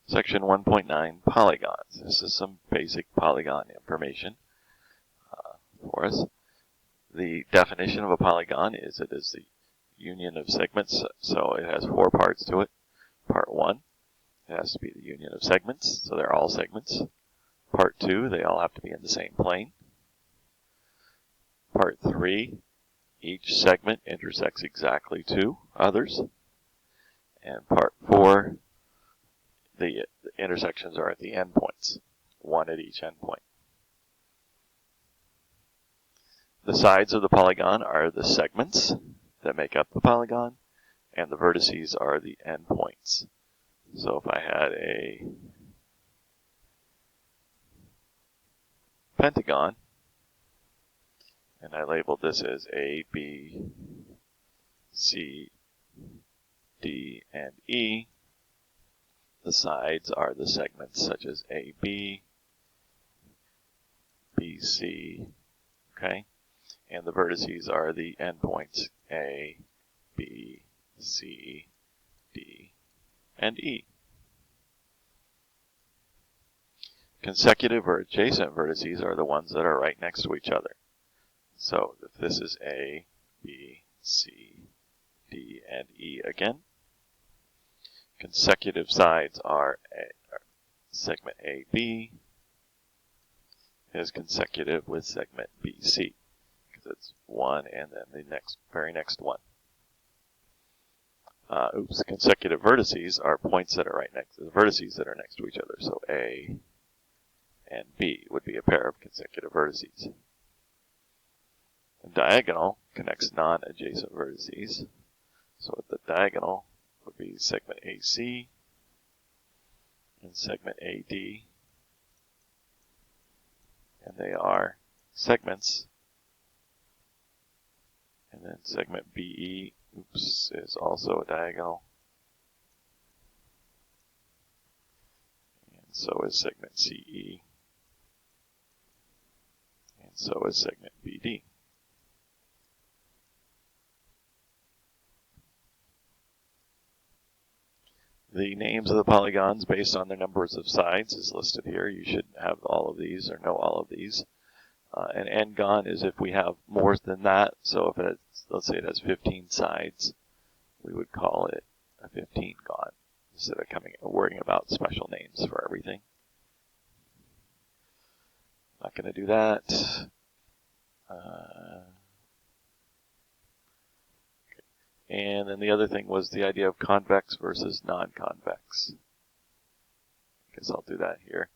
Section 1.9, Polygons. This is some basic polygon information for us. The definition of a polygon is it is the union of segments, so it has 4 parts to it. Part 1, it has to be the union of segments, so they're all segments. Part 2, they all have to be in the same plane. Part 3, each segment intersects exactly 2 others. And part 4, the intersections are at the endpoints, 1 at each endpoint. The sides of the polygon are the segments that make up the polygon, and the vertices are the endpoints. So if I had a pentagon, and I labeled this as A, B, C, D, and E, the sides are the segments such as AB, BC, okay? And the vertices are the endpoints A, B, C, D, and E. Consecutive or adjacent vertices are the ones that are right next to each other. So if this is A, B, C, D, and E again, consecutive sides are segment AB is consecutive with segment BC because it's one and then the very next one. Consecutive vertices are points that are right next to the vertices that are next to each other. So A and B would be a pair of consecutive vertices. A diagonal connects non-adjacent vertices. So at the diagonal would be segment AC and segment AD, and they are segments. And then segment BE, is also a diagonal. And so is segment CE. And so is segment BD. The names of the polygons based on their numbers of sides is listed here. You should have all of these or know all of these. An n-gon is if we have more than that. So if it's, let's say it has 15 sides, we would call it a 15-gon instead of worrying about special names for everything. Not going to do that. And then the other thing was the idea of convex versus non-convex. I guess I'll do that here.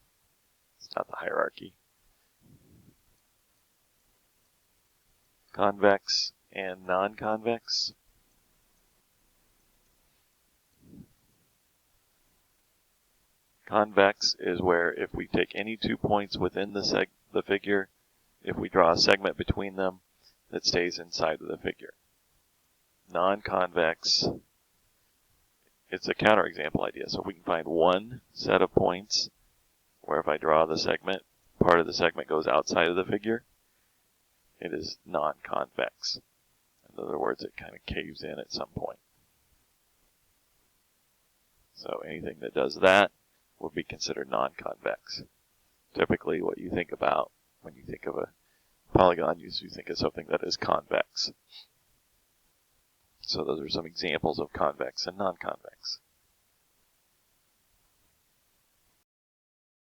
It's not the hierarchy. Convex and non-convex. Convex is where if we take any 2 points within the figure, if we draw a segment between them, that stays inside of the figure. Non-convex, it's a counterexample idea. So if we can find one set of points where if I draw the segment, part of the segment goes outside of the figure, it is non-convex. In other words, it kind of caves in at some point. So anything that does that would be considered non-convex. Typically what you think about when you think of a polygon, you think of something that is convex. So those are some examples of convex and non-convex.